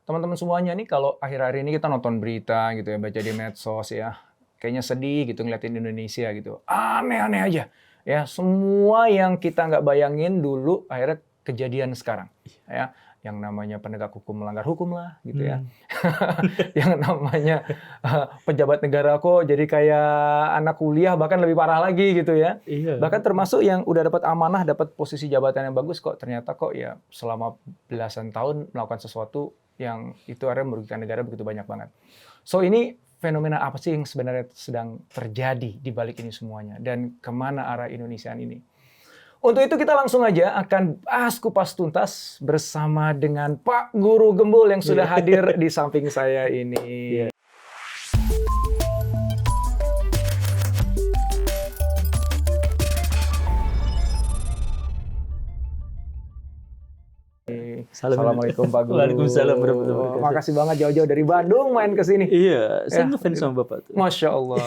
teman-teman semuanya nih kalau akhir-akhir ini kita nonton berita gitu ya, baca di medsos ya, kayaknya sedih gitu ngeliatin Indonesia gitu. Aneh-aneh aja. Ya, semua yang kita nggak bayangin dulu akhirnya kejadian sekarang. Ya, yang namanya penegak hukum melanggar hukum lah gitu ya. Hmm. Yang namanya pejabat negara kok jadi kayak anak kuliah bahkan lebih parah lagi gitu ya. Iya. Bahkan termasuk yang udah dapat amanah, dapat posisi jabatan yang bagus kok ternyata kok ya selama belasan tahun melakukan sesuatu yang itu akhirnya merugikan negara begitu banyak banget. So ini fenomena apa sih yang sebenarnya sedang terjadi di balik ini semuanya dan kemana arah Indonesia ini? Untuk itu kita langsung aja akan bahas kupas tuntas bersama dengan Pak Guru Gembul yang sudah hadir di samping saya ini. Assalamualaikum Pak Guru. Waalaikumsalam warahmatullahi wabarakatuh. Makasih banget jauh-jauh dari Bandung main ke sini. Iya, saya Ya, ngefans sama Bapak tuh. Masya Allah.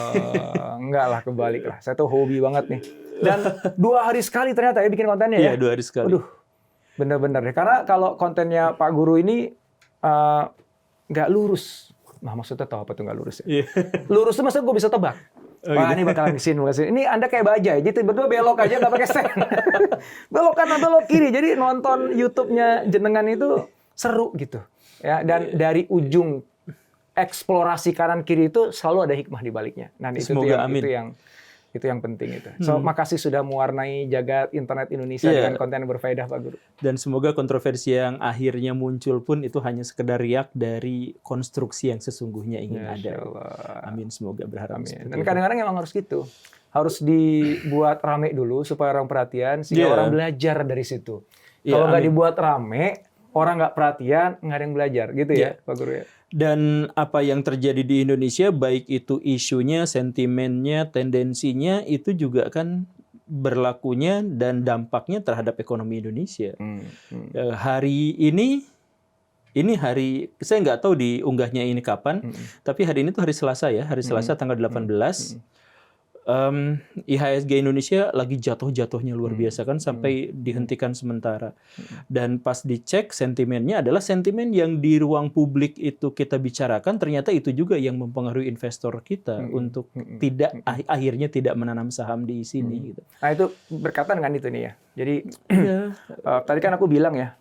Enggak lah, kebalik lah. Saya tuh hobi banget nih. Dan 2 hari sekali ternyata ya bikin kontennya ya. Iya, 2 hari sekali. Aduh, bener-bener deh. Karena kalau kontennya Pak Guru ini nggak lurus. Nah, maksudnya tahu apa tuh nggak lurus ya? Iya. Lurus tuh maksudnya gue bisa tebak. Oh, Wah, gitu. ini bakalan di sini. Ini Anda kayak bajai. Jadi tiba-tiba belok aja nggak pakai sen. Belok kanan, belok kiri. Jadi nonton YouTube-nya jenengan itu seru gitu. Ya, dan dari ujung eksplorasi kanan kiri itu selalu ada hikmah di baliknya. Nah, Semoga amin. itu yang penting itu. So, makasih sudah mewarnai jagat internet Indonesia Iya. dengan konten yang berfaedah, Pak Guru. Dan semoga kontroversi yang akhirnya muncul pun itu hanya sekedar riak dari konstruksi yang sesungguhnya ingin Masya ada. Allah. Amin, semoga berharap Amin. seperti Dan itu. kadang-kadang emang harus gitu. Harus dibuat rame dulu supaya orang perhatian, sehingga Iya. orang belajar dari situ. Iya, Kalau nggak amin. dibuat rame, orang nggak perhatian, nggak ada yang belajar. Gitu ya, Iya. Pak Guru ya? Dan apa yang terjadi di Indonesia, baik itu isunya, sentimennya, tendensinya, itu juga kan berlakunya dan dampaknya terhadap ekonomi Indonesia. Hari ini hari, saya nggak tahu diunggahnya ini kapan, tapi hari ini tuh hari Selasa ya, hari Selasa tanggal 18. IHSG Indonesia lagi jatuh-jatuhnya luar biasa kan, sampai dihentikan sementara. Dan pas dicek sentimennya adalah sentimen yang di ruang publik itu kita bicarakan, ternyata itu juga yang mempengaruhi investor kita untuk akhirnya tidak menanam saham di sini. Gitu. Nah, itu berkaitan dengan itu nih ya. Jadi, Iya. tadi kan aku bilang ya,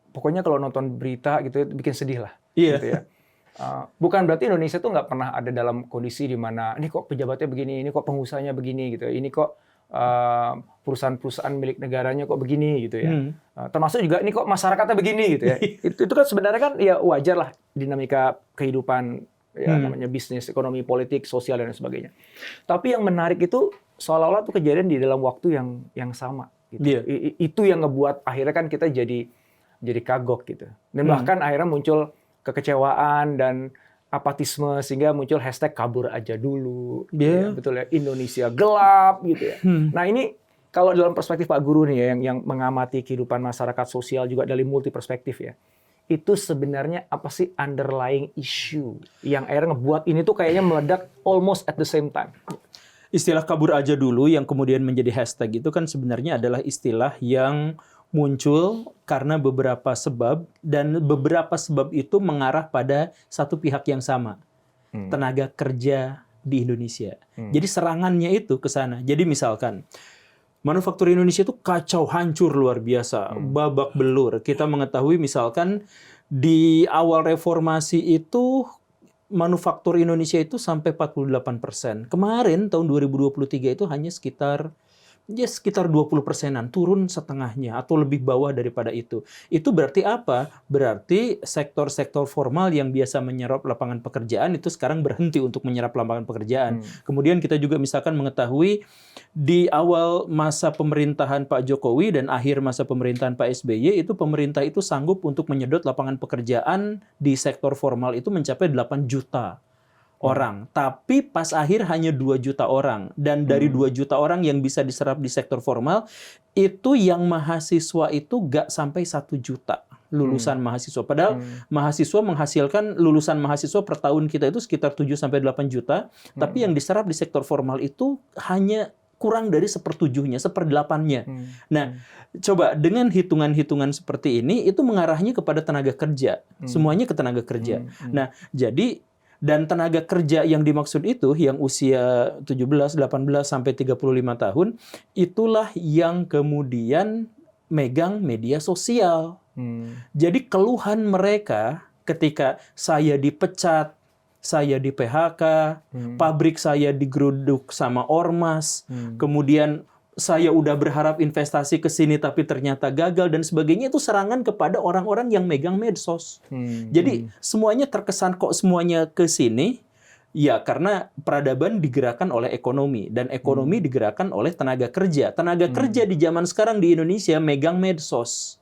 pokoknya kalau nonton berita gitu bikin sedih lah. Iya. Gitu ya. Bukan berarti Indonesia tuh nggak pernah ada dalam kondisi di mana ini kok pejabatnya begini, ini kok pengusahanya begini gitu, ini kok perusahaan-perusahaan milik negaranya kok begini gitu ya. Termasuk juga ini kok masyarakatnya begini gitu ya. Itu kan sebenarnya kan ya wajar lah dinamika kehidupan ya namanya bisnis, ekonomi, politik, sosial dan sebagainya. Tapi yang menarik itu seolah-olah tuh kejadian di dalam waktu yang sama. Gitu. Iya. Itu yang ngebuat akhirnya kan kita jadi kagok gitu. Dan bahkan akhirnya muncul kekecewaan dan apatisme sehingga muncul hashtag kabur aja dulu. Yeah. Ya, betul ya, Indonesia gelap gitu ya. Nah ini kalau dalam perspektif Pak Guru nih ya, yang mengamati kehidupan masyarakat sosial juga dari multi perspektif ya. Itu sebenarnya apa sih underlying issue yang akhirnya ngebuat ini tuh kayaknya meledak almost at the same time. Istilah kabur aja dulu yang kemudian menjadi hashtag itu kan sebenarnya adalah istilah yang muncul karena beberapa sebab, dan beberapa sebab itu mengarah pada satu pihak yang sama, tenaga kerja di Indonesia. Jadi serangannya itu ke sana. Jadi misalkan manufaktur Indonesia itu kacau, hancur luar biasa, babak belur. Kita mengetahui misalkan di awal reformasi itu manufaktur Indonesia itu sampai 48%. Kemarin tahun 2023 itu hanya sekitar 20%-an, turun setengahnya atau lebih bawah daripada itu. Itu berarti apa? Berarti sektor-sektor formal yang biasa menyerap lapangan pekerjaan itu sekarang berhenti untuk menyerap lapangan pekerjaan. Kemudian kita juga misalkan mengetahui di awal masa pemerintahan Pak Jokowi dan akhir masa pemerintahan Pak SBY itu pemerintah itu sanggup untuk menyedot lapangan pekerjaan di sektor formal itu mencapai 8 juta orang, tapi pas akhir hanya 2 juta orang, dan dari 2 juta orang yang bisa diserap di sektor formal itu yang mahasiswa itu gak sampai 1 juta lulusan mahasiswa, padahal mahasiswa menghasilkan lulusan mahasiswa per tahun kita itu sekitar 7 sampai 8 juta, tapi yang diserap di sektor formal itu hanya kurang dari 1/7-nya, 1/8-nya. Hmm. Nah, coba dengan hitungan-hitungan seperti ini, itu mengarahnya kepada tenaga kerja. Semuanya ke tenaga kerja. Nah, jadi, dan tenaga kerja yang dimaksud itu, yang usia 17, 18, sampai 35 tahun, itulah yang kemudian megang media sosial. Jadi keluhan mereka ketika saya dipecat, saya di PHK, pabrik saya digeruduk sama ormas, kemudian saya udah berharap investasi ke sini tapi ternyata gagal dan sebagainya, itu serangan kepada orang-orang yang megang medsos. Jadi semuanya terkesan kok semuanya ke sini, ya karena peradaban digerakkan oleh ekonomi dan ekonomi digerakkan oleh tenaga kerja. Tenaga kerja di zaman sekarang di Indonesia megang medsos.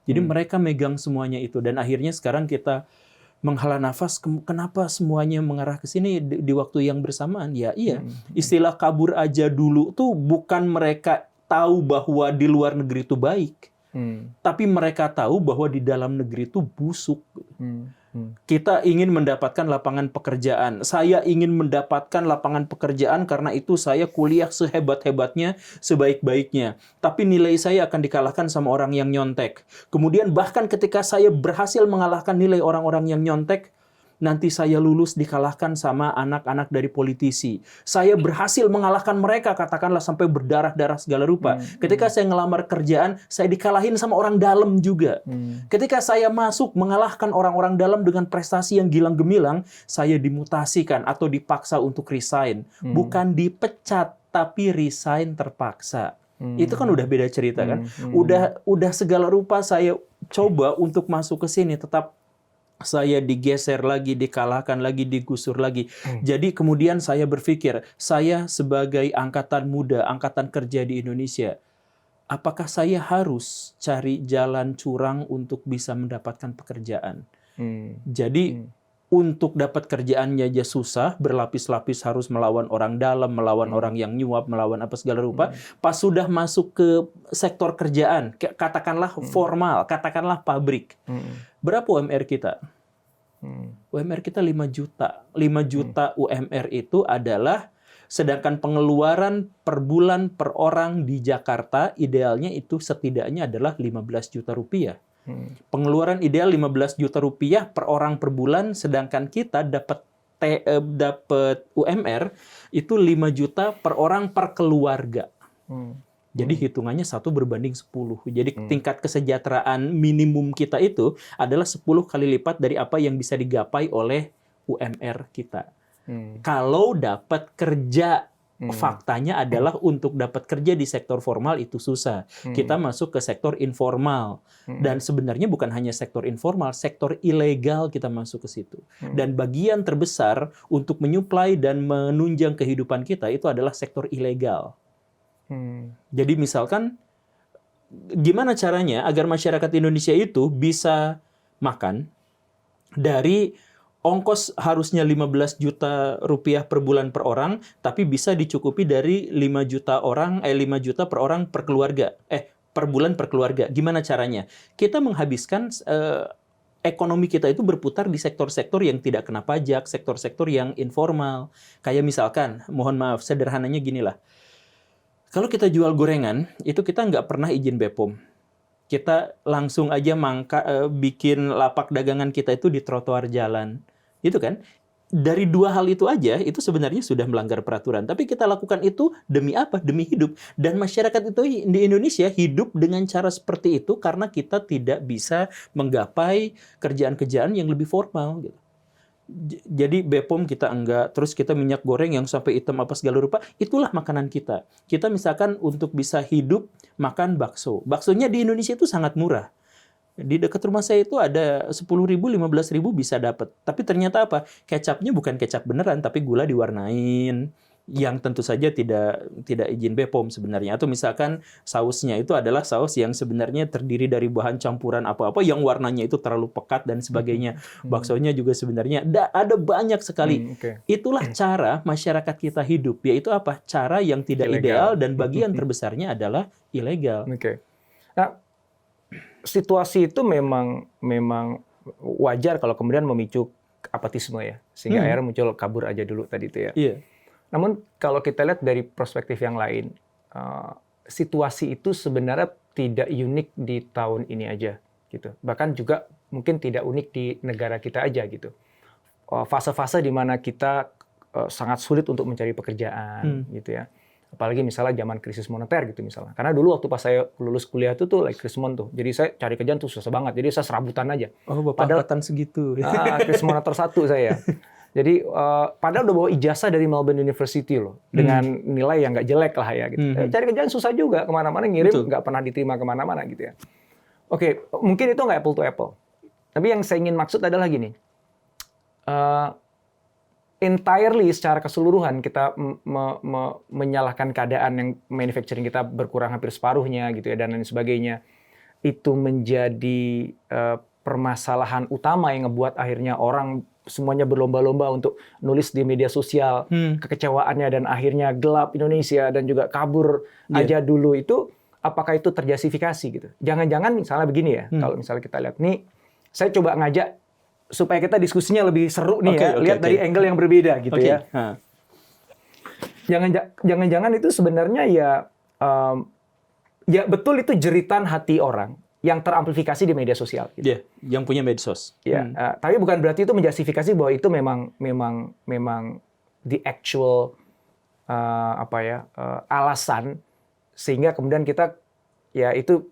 Jadi mereka megang semuanya itu dan akhirnya sekarang kita menghela nafas, kenapa semuanya mengarah ke sini di waktu yang bersamaan? Ya iya, istilah kabur aja dulu tuh bukan mereka tahu bahwa di luar negeri itu baik, tapi mereka tahu bahwa di dalam negeri itu busuk. Kita ingin mendapatkan lapangan pekerjaan. Saya ingin mendapatkan lapangan pekerjaan karena itu saya kuliah sehebat-hebatnya, sebaik-baiknya. Tapi nilai saya akan dikalahkan sama orang yang nyontek. Kemudian bahkan ketika saya berhasil mengalahkan nilai orang-orang yang nyontek, nanti saya lulus dikalahkan sama anak-anak dari politisi. Saya berhasil mengalahkan mereka, katakanlah sampai berdarah-darah segala rupa. Ketika saya ngelamar kerjaan, saya dikalahin sama orang dalam juga. Ketika saya masuk mengalahkan orang-orang dalam dengan prestasi yang gilang gemilang, saya dimutasikan atau dipaksa untuk resign. Bukan dipecat, tapi resign terpaksa. Itu kan udah beda cerita kan. Udah segala rupa saya coba untuk masuk ke sini, tetap saya digeser lagi, dikalahkan lagi, digusur lagi. Jadi kemudian saya berpikir, saya sebagai angkatan muda, angkatan kerja di Indonesia, apakah saya harus cari jalan curang untuk bisa mendapatkan pekerjaan? Jadi untuk dapat kerjaannya aja susah, berlapis-lapis harus melawan orang dalam, melawan orang yang nyuap, melawan apa segala rupa. Pas sudah masuk ke sektor kerjaan, katakanlah formal, katakanlah pabrik. Berapa UMR kita? UMR kita 5 juta. 5 juta UMR itu adalah, sedangkan pengeluaran per bulan per orang di Jakarta idealnya itu setidaknya adalah 15 juta rupiah. Pengeluaran ideal 15 juta rupiah per orang per bulan, sedangkan kita dapat UMR itu 5 juta per orang per keluarga. Jadi hitungannya 1 berbanding 10. Jadi tingkat kesejahteraan minimum kita itu adalah 10 kali lipat dari apa yang bisa digapai oleh UMR kita. Kalau dapat kerja, faktanya adalah untuk dapat kerja di sektor formal itu susah. Kita masuk ke sektor informal. Dan sebenarnya bukan hanya sektor informal, sektor ilegal kita masuk ke situ. Dan bagian terbesar untuk menyuplai dan menunjang kehidupan kita itu adalah sektor ilegal. Jadi misalkan, gimana caranya agar masyarakat Indonesia itu bisa makan dari ongkos harusnya 15 juta rupiah per bulan per orang, tapi bisa dicukupi dari 5 juta per orang per keluarga. Per bulan per keluarga. Gimana caranya? Kita menghabiskan ekonomi kita itu berputar di sektor-sektor yang tidak kena pajak, sektor-sektor yang informal. Kayak misalkan, mohon maaf, sederhananya ginilah. Kalau kita jual gorengan, itu kita nggak pernah izin BPOM. Kita langsung aja bikin lapak dagangan kita itu di trotoar jalan. Itu kan? Dari 2 hal itu aja, itu sebenarnya sudah melanggar peraturan. Tapi kita lakukan itu demi apa? Demi hidup. Dan masyarakat itu di Indonesia hidup dengan cara seperti itu karena kita tidak bisa menggapai kerjaan-kerjaan yang lebih formal. Gitu. Jadi BPOM kita enggak, terus kita minyak goreng yang sampai hitam apa segala rupa, itulah makanan kita. Kita misalkan untuk bisa hidup makan bakso. Baksonya di Indonesia itu sangat murah. Di dekat rumah saya itu ada 10.000, 15.000 bisa dapat. Tapi ternyata apa? Kecapnya bukan kecap beneran, tapi gula diwarnain. Yang tentu saja tidak izin BPOM sebenarnya. Atau misalkan sausnya itu adalah saus yang sebenarnya terdiri dari bahan campuran apa-apa yang warnanya itu terlalu pekat dan sebagainya. Baksonya juga sebenarnya ada banyak sekali. Itulah cara masyarakat kita hidup, yaitu apa? Cara yang tidak ideal dan bagian terbesarnya adalah ilegal. Nah, situasi itu memang wajar kalau kemudian memicu apatisme ya. Sehingga akhirnya muncul kabur aja dulu tadi itu ya. Iya. Namun kalau kita lihat dari perspektif yang lain, situasi itu sebenarnya tidak unik di tahun ini aja, gitu. Bahkan juga mungkin tidak unik di negara kita aja, gitu. Fase-fase di mana kita sangat sulit untuk mencari pekerjaan, gitu ya. Apalagi misalnya zaman krisis moneter gitu misalnya. Karena dulu waktu pas saya lulus kuliah itu tuh like krisis moneter tuh. Jadi saya cari kerjaan tuh susah banget. Jadi saya serabutan aja. Oh, Bapak angkatan segitu. Krisis moneter 1 saya. Jadi padahal udah bawa ijazah dari Melbourne University loh, dengan nilai yang nggak jelek lah ya. Gitu. Cari kerjaan susah juga, kemana-mana ngirim nggak pernah diterima kemana-mana gitu ya. Oke, mungkin itu nggak apple to apple. Tapi yang saya ingin maksud adalah gini, entirely secara keseluruhan kita menyalahkan keadaan yang manufacturing kita berkurang hampir separuhnya gitu ya dan lain sebagainya. Itu menjadi permasalahan utama yang ngebuat akhirnya orang semuanya berlomba-lomba untuk nulis di media sosial kekecewaannya dan akhirnya gelap Indonesia dan juga kabur aja dulu itu, apakah itu terjustifikasi gitu? Jangan-jangan misalnya begini ya, kalau misalnya kita lihat nih, saya coba ngajak supaya kita diskusinya lebih seru nih lihat dari angle yang berbeda gitu ya. Jangan-jangan itu sebenarnya ya betul itu jeritan hati orang yang teramplifikasi di media sosial. Gitu. Yeah, yang punya medsos. Tapi bukan berarti itu menjustifikasi bahwa itu memang the actual alasan sehingga kemudian kita itu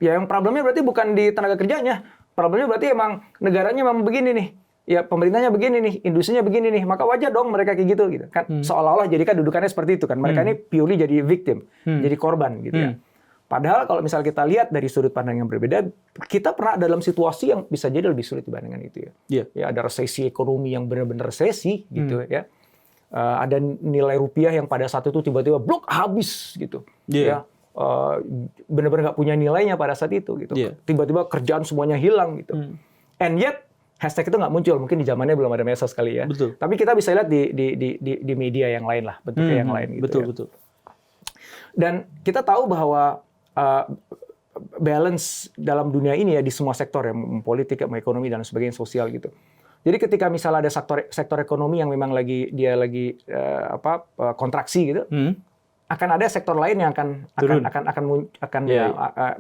yang problemnya berarti bukan di tenaga kerjanya, problemnya berarti emang negaranya memang begini nih. Ya pemerintahnya begini nih, industrinya begini nih, maka wajar dong mereka kayak gitu kan. Seolah-olah jadi kan dudukannya seperti itu kan. Mereka ini purely jadi victim, jadi korban gitu ya. Padahal kalau misal kita lihat dari sudut pandang yang berbeda, kita pernah dalam situasi yang bisa jadi lebih sulit dibandingkan itu ya. Ya ada resesi ekonomi yang benar-benar resesi gitu ya. Ada nilai rupiah yang pada saat itu tiba-tiba blok habis gitu. Ya. Benar-benar nggak punya nilainya pada saat itu gitu. Tiba-tiba kerjaan semuanya hilang gitu. And yet hashtag itu nggak muncul, mungkin di zamannya belum ada medsos kali ya. Betul. Tapi kita bisa lihat di media yang lain lah, bentuknya yang lain gitu. Betul. Dan kita tahu bahwa balance dalam dunia ini ya di semua sektor ya, politik, ekonomi dan sebagainya, sosial gitu. Jadi ketika misalnya ada sektor ekonomi yang memang lagi kontraksi gitu, akan ada sektor lain yang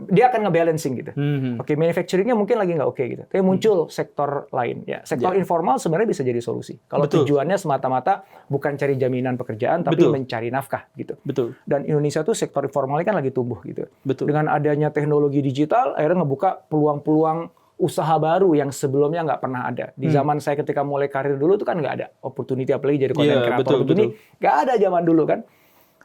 dia akan ngebalancing gitu. Oke, manufacturingnya mungkin lagi nggak oke gitu. Tapi muncul sektor lain ya. Sektor informal sebenarnya bisa jadi solusi. Kalau tujuannya semata-mata bukan cari jaminan pekerjaan tapi mencari nafkah gitu. Dan Indonesia tuh sektor informal kan lagi tumbuh gitu. Dengan adanya teknologi digital akhirnya ngebuka peluang-peluang usaha baru yang sebelumnya nggak pernah ada. Di zaman saya ketika mulai karir dulu tuh kan nggak ada opportunity apalagi jadi content creator begini. Nggak ada zaman dulu kan.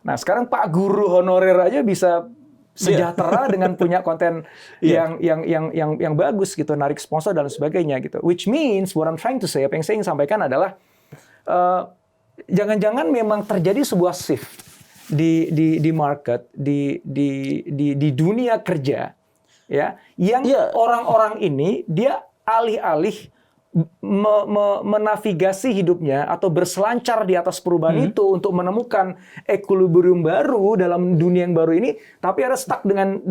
Nah, sekarang Pak Guru honorer aja bisa sejahtera dengan punya konten yang bagus gitu, narik sponsor dan sebagainya gitu. Which means what I'm trying to say, apa yang saya ingin sampaikan adalah jangan-jangan memang terjadi sebuah shift di market, di dunia kerja ya, yang orang-orang ini dia alih-alih menavigasi hidupnya atau berselancar di atas perubahan itu untuk menemukan equilibrium baru dalam dunia yang baru ini, tapi ada stuck dengan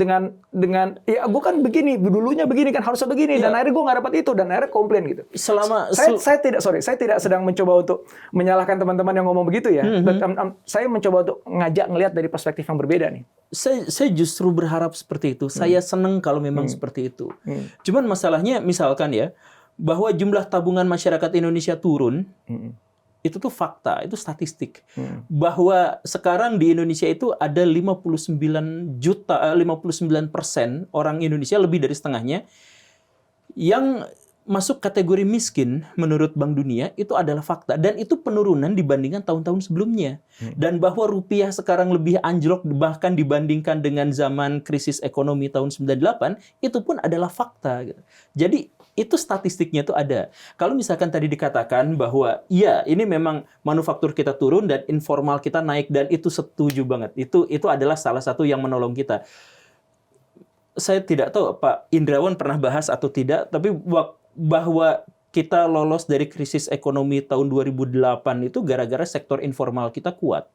ya gue kan begini, dulunya begini kan harusnya begini dan akhirnya gue nggak dapat itu dan akhirnya komplain gitu. Saya tidak sedang mencoba untuk menyalahkan teman-teman yang ngomong begitu ya. Saya mencoba untuk ngajak ngelihat dari perspektif yang berbeda nih. Saya justru berharap seperti itu. Saya senang kalau memang seperti itu. Cuman masalahnya misalkan ya, bahwa jumlah tabungan masyarakat Indonesia turun, itu tuh fakta, itu statistik. Bahwa sekarang di Indonesia itu ada 59% orang Indonesia, lebih dari setengahnya, yang masuk kategori miskin menurut Bank Dunia, itu adalah fakta. Dan itu penurunan dibandingkan tahun-tahun sebelumnya. Dan bahwa rupiah sekarang lebih anjlok bahkan dibandingkan dengan zaman krisis ekonomi tahun 98, itu pun adalah fakta. Jadi itu statistiknya itu ada. Kalau misalkan tadi dikatakan bahwa ya ini memang manufaktur kita turun dan informal kita naik, dan itu setuju banget. Itu adalah salah satu yang menolong kita. Saya tidak tahu Pak Indrawan pernah bahas atau tidak, tapi bahwa kita lolos dari krisis ekonomi tahun 2008 itu gara-gara sektor informal kita kuat.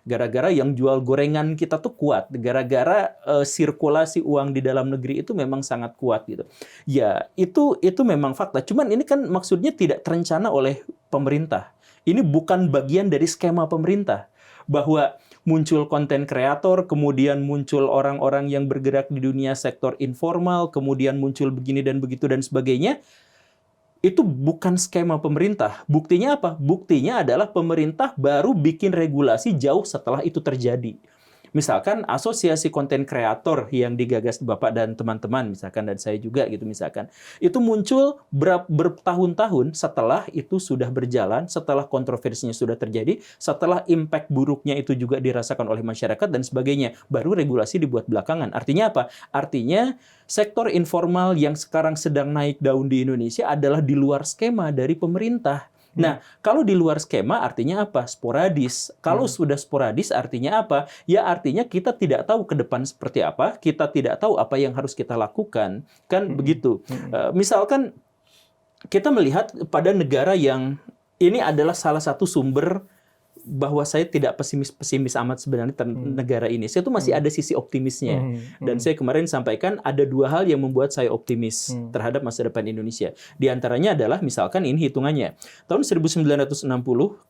Gara-gara yang jual gorengan kita tuh kuat. Gara-gara sirkulasi uang di dalam negeri itu memang sangat kuat gitu. Ya, itu memang fakta. Cuman ini kan maksudnya tidak terencana oleh pemerintah. Ini bukan bagian dari skema pemerintah. Bahwa muncul konten kreator, kemudian muncul orang-orang yang bergerak di dunia sektor informal, kemudian muncul begini dan begitu dan sebagainya. Itu bukan skema pemerintah. Buktinya apa? Buktinya adalah pemerintah baru bikin regulasi jauh setelah itu terjadi. Misalkan asosiasi konten kreator yang digagas Bapak dan teman-teman, misalkan, dan saya juga gitu misalkan, itu muncul bertahun-tahun setelah itu sudah berjalan, setelah kontroversinya sudah terjadi, setelah impact buruknya itu juga dirasakan oleh masyarakat dan sebagainya. Baru regulasi dibuat belakangan. Artinya apa? Artinya sektor informal yang sekarang sedang naik daun di Indonesia adalah di luar skema dari pemerintah. Nah, kalau di luar skema artinya apa? Sporadis. Kalau sudah sporadis artinya apa? Ya artinya kita tidak tahu ke depan seperti apa, kita tidak tahu apa yang harus kita lakukan. Kan begitu. Misalkan kita melihat pada negara yang ini adalah salah satu sumber bahwa saya tidak pesimis amat sebenarnya negara ini. Saya tuh masih ada sisi optimisnya. Dan saya kemarin sampaikan ada dua hal yang membuat saya optimis terhadap masa depan Indonesia. Di antaranya adalah misalkan ini hitungannya. Tahun 1960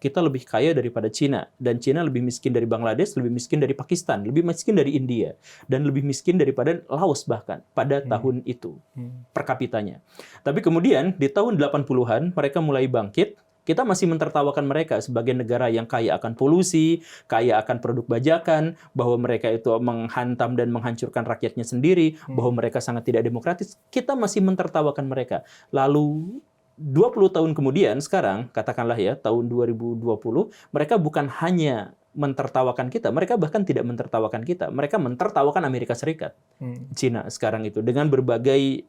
kita lebih kaya daripada Cina. Dan Cina lebih miskin dari Bangladesh, lebih miskin dari Pakistan, lebih miskin dari India. Dan lebih miskin daripada Laos bahkan pada tahun itu per kapitanya. Tapi kemudian di tahun 80-an mereka mulai bangkit. Kita masih mentertawakan mereka sebagai negara yang kaya akan polusi, kaya akan produk bajakan, bahwa mereka itu menghantam dan menghancurkan rakyatnya sendiri, bahwa mereka sangat tidak demokratis. Kita masih mentertawakan mereka. Lalu 20 tahun kemudian, sekarang, katakanlah ya, tahun 2020, mereka bukan hanya mentertawakan kita, mereka bahkan tidak mentertawakan kita. Mereka mentertawakan Amerika Serikat, Cina sekarang itu dengan berbagai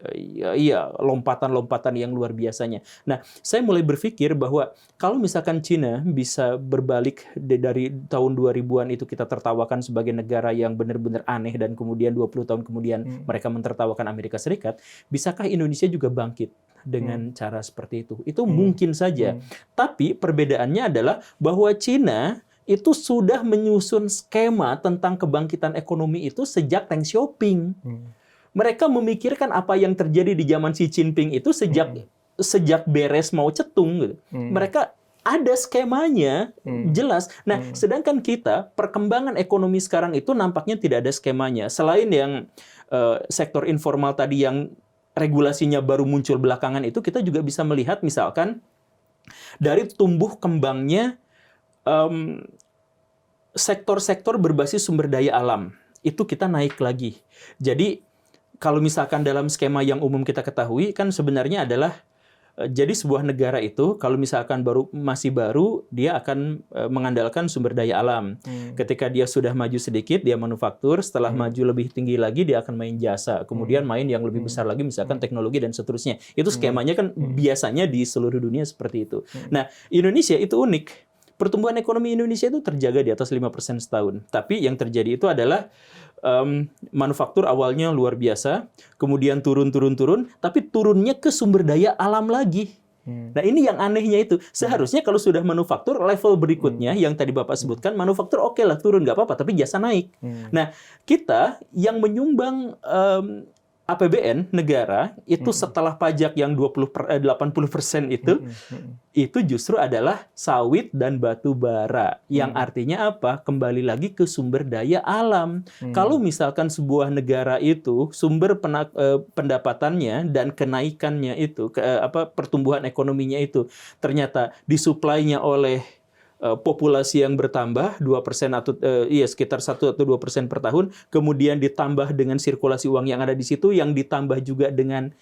lompatan-lompatan yang luar biasanya. Nah, saya mulai berpikir bahwa kalau misalkan Cina bisa berbalik dari tahun 2000-an itu kita tertawakan sebagai negara yang benar-benar aneh dan kemudian 20 tahun kemudian mereka mentertawakan Amerika Serikat, bisakah Indonesia juga bangkit dengan cara seperti itu? Itu mungkin saja. Tapi perbedaannya adalah bahwa Cina itu sudah menyusun skema tentang kebangkitan ekonomi itu sejak Deng Xiaoping. Mereka memikirkan apa yang terjadi di zaman Xi Jinping itu sejak beres mau cetung gitu. Mereka ada skemanya jelas. Nah, sedangkan kita perkembangan ekonomi sekarang itu nampaknya tidak ada skemanya. Selain yang sektor informal tadi yang regulasinya baru muncul belakangan itu, kita juga bisa melihat misalkan dari tumbuh kembangnya sektor-sektor berbasis sumber daya alam. Itu kita naik lagi. Jadi, kalau misalkan dalam skema yang umum kita ketahui, kan sebenarnya adalah, jadi sebuah negara itu, kalau misalkan masih baru, dia akan mengandalkan sumber daya alam. Ketika dia sudah maju sedikit, dia manufaktur. Setelah maju lebih tinggi lagi, dia akan main jasa. Kemudian main yang lebih besar lagi, misalkan teknologi dan seterusnya. Itu skemanya kan biasanya di seluruh dunia seperti itu. Nah, Indonesia itu unik. Pertumbuhan ekonomi Indonesia itu terjaga di atas 5% setahun. Tapi yang terjadi itu adalah manufaktur awalnya luar biasa, kemudian turun, tapi turunnya ke sumber daya alam lagi. Nah, ini yang anehnya itu. Seharusnya kalau sudah manufaktur, level berikutnya yang tadi Bapak sebutkan, manufaktur oke lah turun, nggak apa-apa, tapi jasa naik. Nah, kita yang menyumbang APBN negara itu setelah pajak yang 80% itu justru adalah sawit dan batu bara. Yang artinya apa? Kembali lagi ke sumber daya alam. Kalau misalkan sebuah negara itu sumber pendapatannya dan kenaikannya itu, pertumbuhan ekonominya itu ternyata disuplainya oleh populasi yang bertambah 2% atau sekitar 1 atau 2% per tahun, kemudian ditambah dengan sirkulasi uang yang ada di situ, yang ditambah juga dengan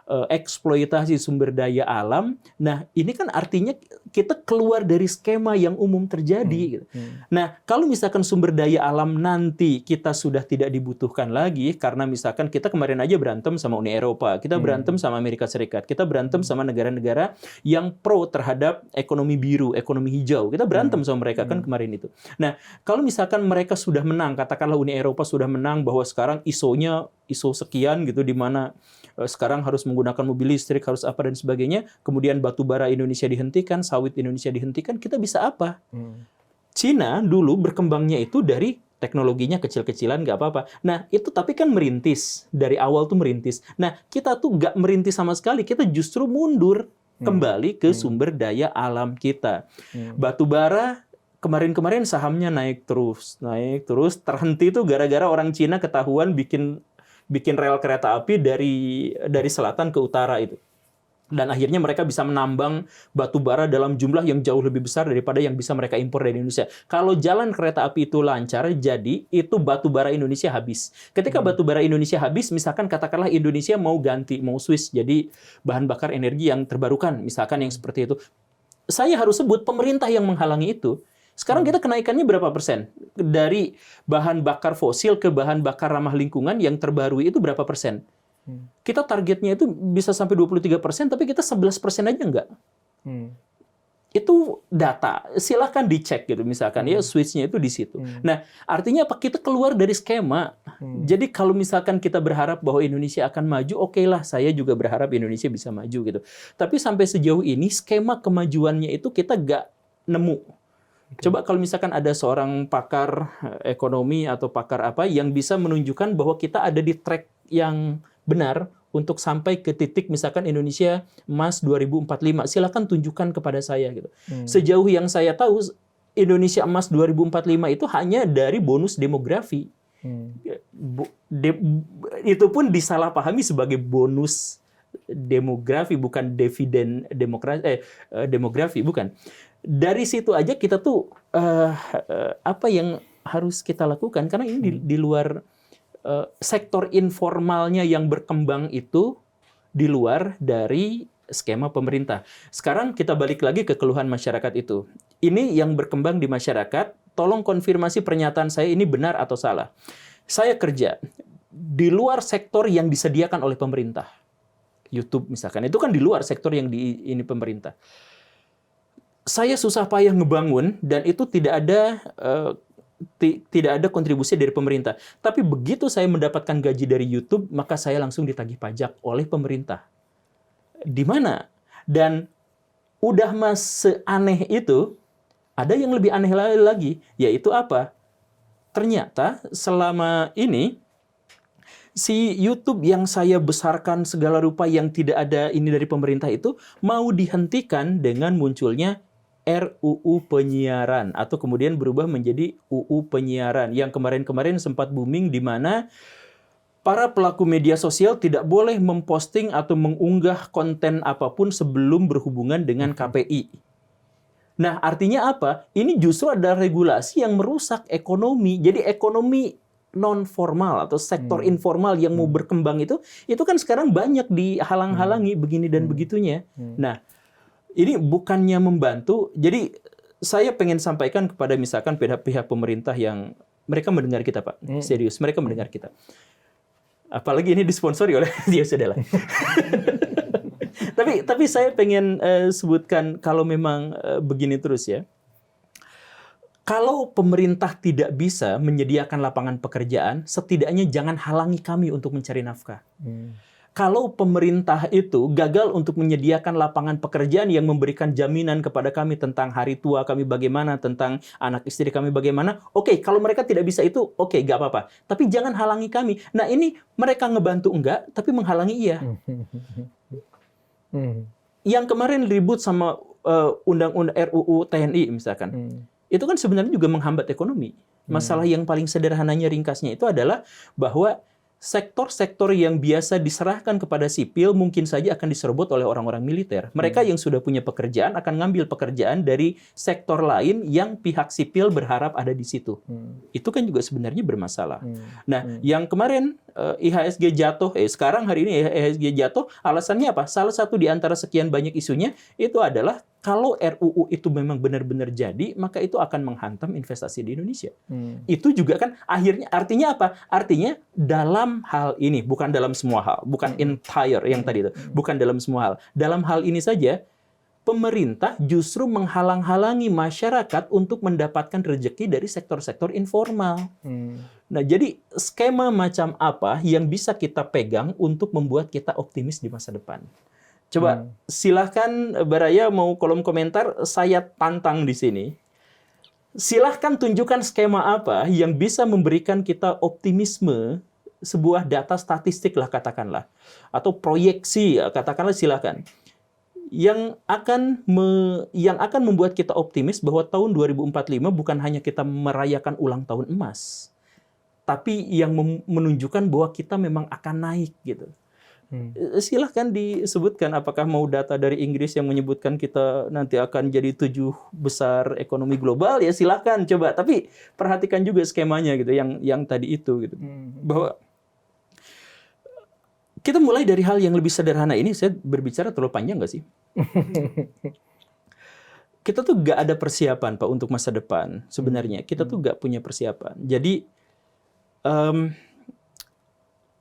eksploitasi sumber daya alam. Nah, ini kan artinya kita keluar dari skema yang umum terjadi. Nah, kalau misalkan sumber daya alam nanti kita sudah tidak dibutuhkan lagi, karena misalkan kita kemarin aja berantem sama Uni Eropa, kita berantem sama Amerika Serikat, kita berantem sama negara-negara yang pro terhadap ekonomi biru, ekonomi hijau. Kita berantem sama mereka kan kemarin itu. Nah, kalau misalkan mereka sudah menang, katakanlah Uni Eropa sudah menang bahwa sekarang ISO sekian gitu, di mana sekarang harus menggunakan mobil listrik, harus apa dan sebagainya, kemudian batu bara Indonesia dihentikan, sawit Indonesia dihentikan, kita bisa apa? Cina dulu berkembangnya itu dari teknologinya kecil-kecilan, nggak apa-apa. Nah, itu tapi kan merintis. Dari awal tuh merintis. Nah, kita tuh nggak merintis sama sekali, kita justru mundur. kembali ke sumber daya alam kita. Batu bara kemarin-kemarin sahamnya naik terus, terhenti itu gara-gara orang Cina ketahuan bikin rel kereta api dari selatan ke utara itu. Dan akhirnya mereka bisa menambang batu bara dalam jumlah yang jauh lebih besar daripada yang bisa mereka impor dari Indonesia. Kalau jalan kereta api itu lancar, jadi itu batu bara Indonesia habis. Ketika batu bara Indonesia habis, misalkan katakanlah Indonesia mau switch jadi bahan bakar energi yang terbarukan, misalkan yang seperti itu. Saya harus sebut pemerintah yang menghalangi itu. Sekarang kita kenaikannya berapa persen? Dari bahan bakar fosil ke bahan bakar ramah lingkungan yang terbaru itu berapa persen? Kita targetnya itu bisa sampai 23%, tapi kita 11% aja enggak. Itu data. Silahkan dicek gitu misalkan ya switch-nya itu di situ. Nah, artinya apa? Kita keluar dari skema. Jadi kalau misalkan kita berharap bahwa Indonesia akan maju, oke lah, saya juga berharap Indonesia bisa maju gitu. Tapi sampai sejauh ini skema kemajuannya itu kita nggak nemu. Coba kalau misalkan ada seorang pakar ekonomi atau pakar apa yang bisa menunjukkan bahwa kita ada di track yang benar untuk sampai ke titik misalkan Indonesia emas 2045, silakan tunjukkan kepada saya gitu. Sejauh yang saya tahu Indonesia emas 2045 itu hanya dari bonus demografi. Itu pun disalahpahami sebagai bonus demografi, bukan dividen demografi, bukan. Dari situ aja kita tuh apa yang harus kita lakukan, karena ini di luar sektor informalnya yang berkembang itu di luar dari skema pemerintah. Sekarang kita balik lagi ke keluhan masyarakat itu. Ini yang berkembang di masyarakat, tolong konfirmasi pernyataan saya ini benar atau salah. Saya kerja di luar sektor yang disediakan oleh pemerintah. YouTube misalkan, itu kan di luar sektor yang ini pemerintah. Saya susah payah ngebangun dan itu tidak ada kontribusi dari pemerintah. Tapi begitu saya mendapatkan gaji dari YouTube, maka saya langsung ditagih pajak oleh pemerintah. Di mana? Dan udah seaneh itu, ada yang lebih aneh lagi, yaitu apa? Ternyata selama ini, si YouTube yang saya besarkan segala rupa yang tidak ada ini dari pemerintah itu, mau dihentikan dengan munculnya RUU penyiaran atau kemudian berubah menjadi UU penyiaran yang kemarin-kemarin sempat booming di mana para pelaku media sosial tidak boleh memposting atau mengunggah konten apapun sebelum berhubungan dengan KPI. Nah, artinya apa? Ini justru ada regulasi yang merusak ekonomi. Jadi ekonomi non formal atau sektor informal yang mau berkembang itu kan sekarang banyak dihalang-halangi begini dan begitunya. Nah, ini bukannya membantu. Jadi saya pengen sampaikan kepada misalkan pihak pemerintah yang mereka mendengar kita, Pak. Serius, mereka mendengar kita. Apalagi ini disponsori oleh dia sudahlah. Tapi saya pengen sebutkan kalau memang begini terus ya. Kalau pemerintah tidak bisa menyediakan lapangan pekerjaan, setidaknya jangan halangi kami untuk mencari nafkah. Kalau pemerintah itu gagal untuk menyediakan lapangan pekerjaan yang memberikan jaminan kepada kami tentang hari tua kami bagaimana, tentang anak istri kami bagaimana, oke, kalau mereka tidak bisa itu, oke, nggak apa-apa. Tapi jangan halangi kami. Nah, ini mereka ngebantu enggak, tapi menghalangi iya. Yang kemarin ribut sama undang-undang RUU TNI misalkan, itu kan sebenarnya juga menghambat ekonomi. Masalah yang paling sederhananya ringkasnya itu adalah bahwa sektor-sektor yang biasa diserahkan kepada sipil mungkin saja akan diserobot oleh orang-orang militer. Mereka yang sudah punya pekerjaan akan ngambil pekerjaan dari sektor lain yang pihak sipil berharap ada di situ. Itu kan juga sebenarnya bermasalah. Nah, yang kemarin IHSG jatuh, sekarang hari ini IHSG jatuh, alasannya apa? Salah satu di antara sekian banyak isunya itu adalah kalau RUU itu memang benar-benar jadi, maka itu akan menghantam investasi di Indonesia. Itu juga kan akhirnya, artinya apa? Artinya dalam hal ini, bukan dalam semua hal, bukan entire yang tadi itu, bukan dalam semua hal. Dalam hal ini saja, pemerintah justru menghalang-halangi masyarakat untuk mendapatkan rezeki dari sektor-sektor informal. Nah, jadi skema macam apa yang bisa kita pegang untuk membuat kita optimis di masa depan? Coba silahkan Baraya mau kolom komentar, saya tantang di sini. Silahkan tunjukkan skema apa yang bisa memberikan kita optimisme, sebuah data statistik lah katakanlah, atau proyeksi katakanlah silahkan. yang akan membuat kita optimis bahwa tahun 2045 bukan hanya kita merayakan ulang tahun emas, tapi yang menunjukkan bahwa kita memang akan naik gitu. Silahkan disebutkan apakah mau data dari Inggris yang menyebutkan kita nanti akan jadi 7 besar ekonomi global, ya silahkan coba. Tapi perhatikan juga skemanya gitu, yang tadi itu gitu. Bahwa kita mulai dari hal yang lebih sederhana ini. Saya berbicara terlalu panjang nggak sih? Kita tuh nggak ada persiapan Pak untuk masa depan sebenarnya. Kita tuh nggak punya persiapan. Jadi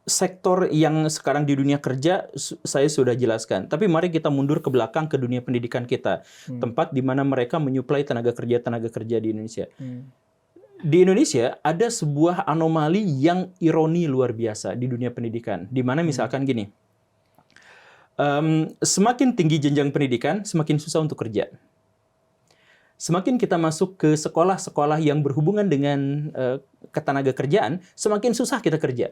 sektor yang sekarang di dunia kerja saya sudah jelaskan. Tapi mari kita mundur ke belakang ke dunia pendidikan kita. Tempat di mana mereka menyuplai tenaga kerja di Indonesia. Di Indonesia ada sebuah anomali yang ironi luar biasa di dunia pendidikan. Di mana misalkan gini, semakin tinggi jenjang pendidikan, semakin susah untuk kerja. Semakin kita masuk ke sekolah-sekolah yang berhubungan dengan ketenaga kerjaan, semakin susah kita kerja.